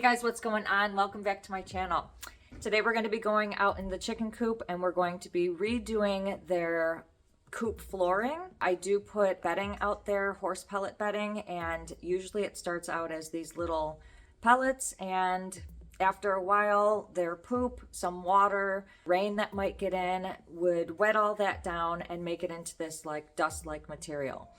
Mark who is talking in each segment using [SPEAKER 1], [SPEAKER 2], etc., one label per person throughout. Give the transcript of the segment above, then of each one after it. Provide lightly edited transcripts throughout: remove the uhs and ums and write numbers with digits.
[SPEAKER 1] Guys, what's going on? Welcome back to my channel. Today we're going to be going out in the chicken coop and we're going to be redoing their coop flooring. I do put bedding out there, horse pellet bedding, and usually it starts out as these little pellets, and after a while their poop, some water, rain that might get in would wet all that down and make it into this like dust-like material.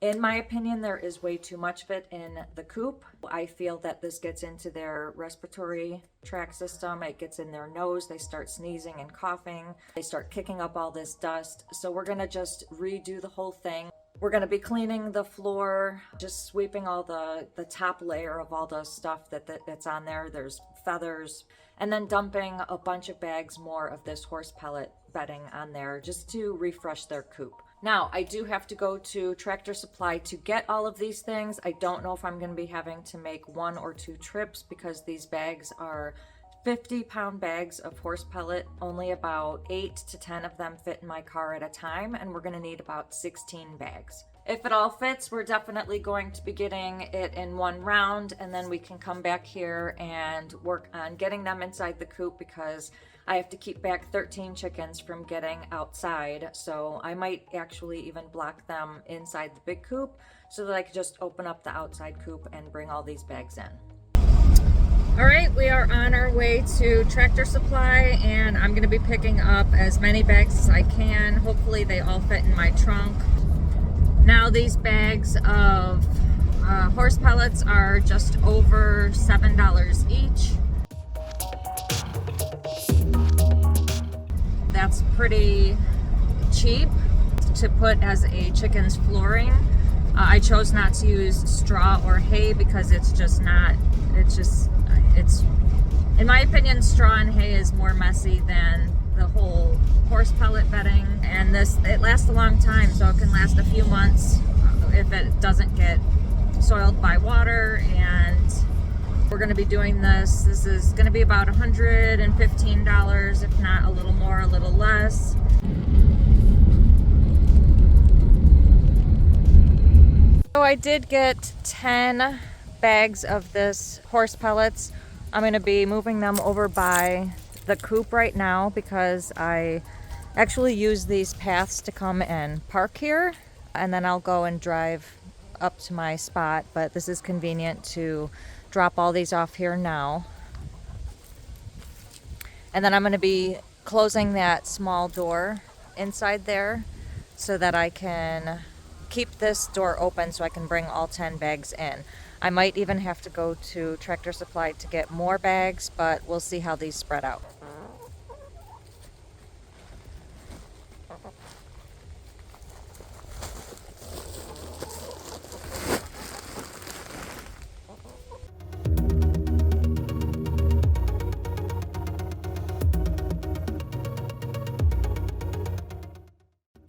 [SPEAKER 1] In my opinion, there is way too much of it in the coop. I feel that this gets into their respiratory tract system. It gets in their nose. They start sneezing and coughing. They start kicking up all this dust. So we're going to just redo the whole thing. We're going to be cleaning the floor, just sweeping all the top layer of all the stuff that's on there. There's feathers. And then dumping a bunch of bags more of this horse pellet bedding on there just to refresh their coop. Now, I do have to go to Tractor Supply to get all of these things. I don't know if I'm going to be having to make 1 or 2 trips because these bags are 50-pound bags of horse pellet. Only about 8 to 10 of them fit in my car at a time, and we're going to need about 16 bags. If it all fits, we're definitely going to be getting it in one round, and then we can come back here and work on getting them inside the coop because I have to keep back 13 chickens from getting outside. So I might actually even block them inside the big coop so that I could just open up the outside coop and bring all these bags in. All right, we are on our way to Tractor Supply, and I'm gonna be picking up as many bags as I can. Hopefully they all fit in my trunk. Now these bags of horse pellets are just over $7 each. That's pretty cheap to put as a chicken's flooring. I chose not to use straw or hay because it's in my opinion, straw and hay is more messy than the whole horse pellet bedding, and it lasts a long time, so it can last a few months if it doesn't get soiled by water. And we're going to be doing this is going to be about $115, if not a little more, a little less. So I did get 10 bags of this horse pellets. I'm going to be moving them over by the coop right now because I actually use these paths to come and park here, and then I'll go and drive up to my spot, but this is convenient to drop all these off here now. And then I'm going to be closing that small door inside there so that I can keep this door open so I can bring all 10 bags in. I might even have to go to Tractor Supply to get more bags, but we'll see how these spread out.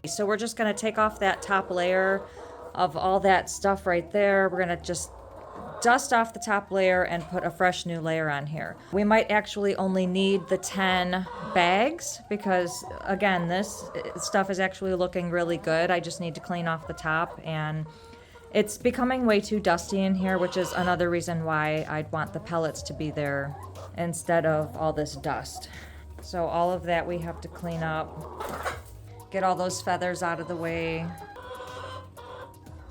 [SPEAKER 1] So we're just going to take off that top layer of all that stuff right there. We're going to just dust off the top layer and put a fresh new layer on here. We might actually only need the 10 bags because, again, this stuff is actually looking really good. I just need to clean off the top, and it's becoming way too dusty in here, which is another reason why I'd want the pellets to be there instead of all this dust. So all of that we have to clean up. Get all those feathers out of the way.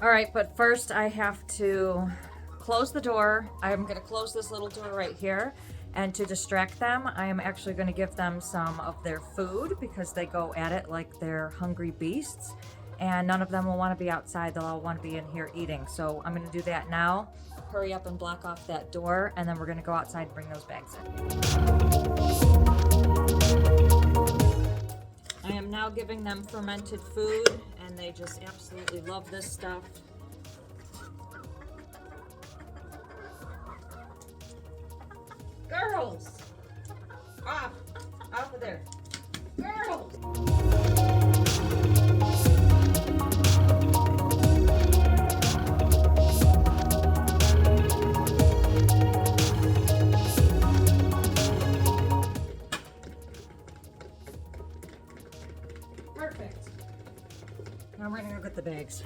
[SPEAKER 1] All right, but first I have to close the door. I'm going to close this little door right here, and to distract them, I am actually going to give them some of their food because they go at it like they're hungry beasts, and none of them will want to be outside. They'll all want to be in here eating. So I'm going to do that now. Hurry up and block off that door, and then we're going to go outside and bring those bags in. I am now giving them fermented food, and they just absolutely love this stuff. Girls! Off of there. Girls! Perfect. Now we're gonna go get the bags.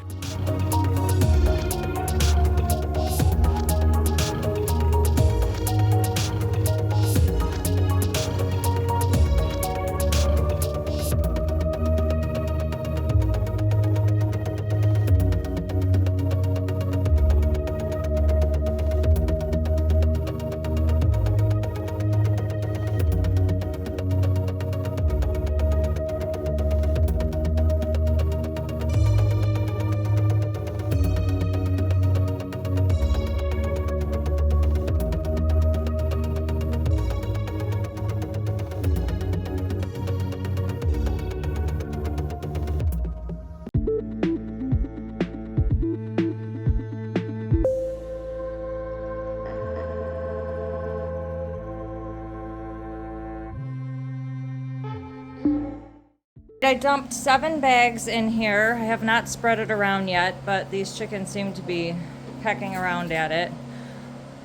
[SPEAKER 1] I dumped 7 bags in here. I have not spread it around yet, but these chickens seem to be pecking around at it.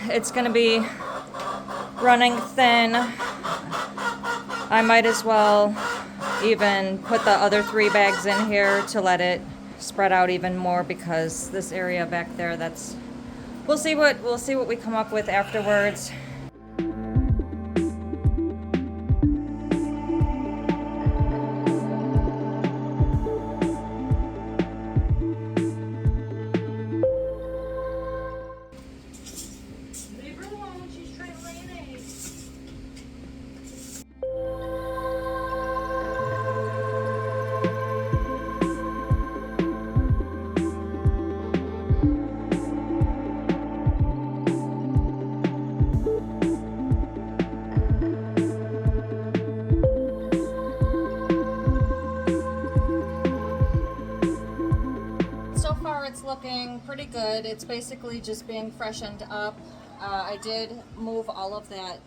[SPEAKER 1] It's gonna be running thin. I might as well even put the other 3 bags in here to let it spread out even more, because this area back there, that's, we'll see what we come up with afterwards. It's looking pretty good. It's basically just being freshened up. I did move all of that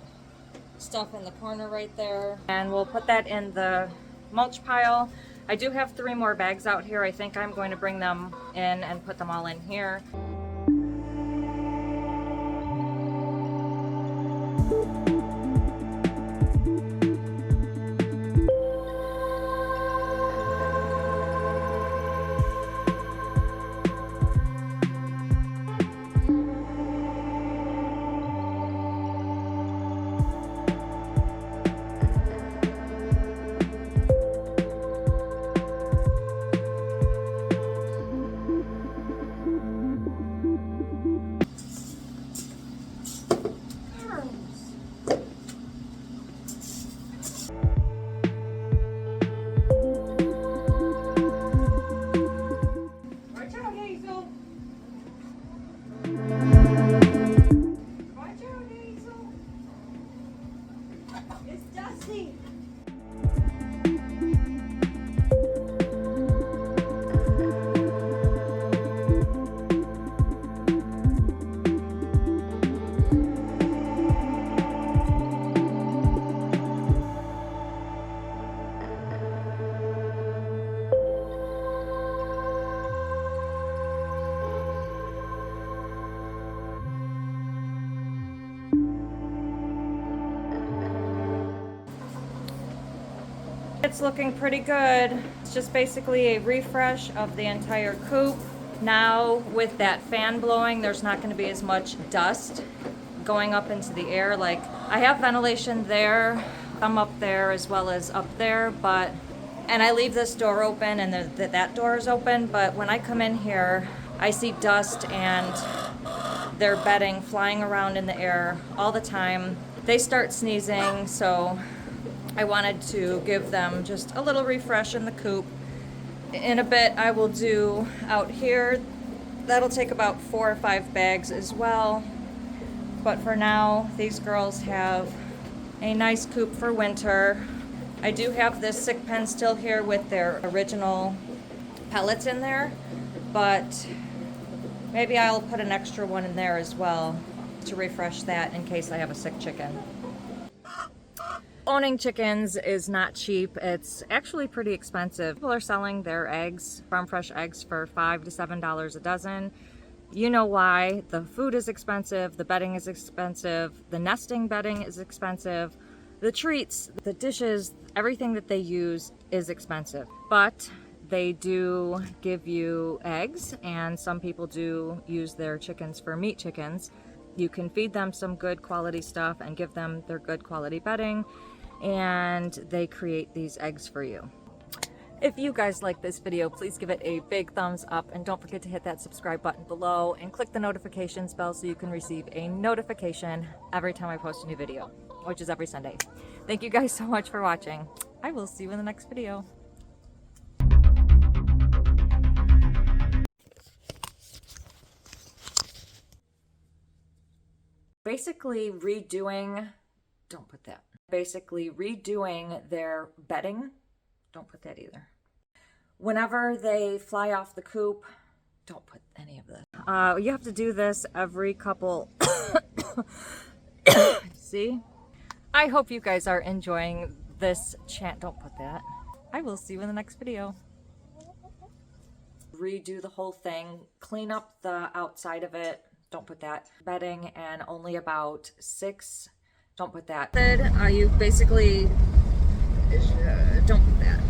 [SPEAKER 1] stuff in the corner right there, and we'll put that in the mulch pile. I do have 3 more bags out here. I think I'm going to bring them in and put them all in here. It's looking pretty good. It's just basically a refresh of the entire coop. Now with that fan blowing, there's not going to be as much dust going up into the air. Like, I have ventilation there, some up there as well as up there, and I leave this door open and that door is open, but when I come in here, I see dust and their bedding flying around in the air all the time. They start sneezing, so I wanted to give them just a little refresh in the coop. In a bit, I will do out here. That'll take about 4 or 5 bags as well. But for now, these girls have a nice coop for winter. I do have this sick pen still here with their original pellets in there, but maybe I'll put an extra one in there as well to refresh that in case I have a sick chicken. Owning chickens is not cheap. It's actually pretty expensive. People are selling their eggs, farm fresh eggs, for $5 to $7 a dozen. You know why. The food is expensive, the bedding is expensive, the nesting bedding is expensive, the treats, the dishes, everything that they use is expensive. But they do give you eggs, and some people do use their chickens for meat chickens. You can feed them some good quality stuff and give them their good quality bedding, and they create these eggs for you. If you guys like this video, please give it a big thumbs up, and don't forget to hit that subscribe button below and click the notifications bell so you can receive a notification every time I post a new video, which is every Sunday. Thank you guys so much for watching. I will see you in the next video. Basically redoing their bedding. Don't put that either. Whenever they fly off the coop, don't put any of this. You have to do this every couple. See? I hope you guys are enjoying this don't put that. I will see you in the next video. Redo the whole thing, clean up the outside of it. Don't put that. Bedding and only about 6. Don't put that. You basically don't put that.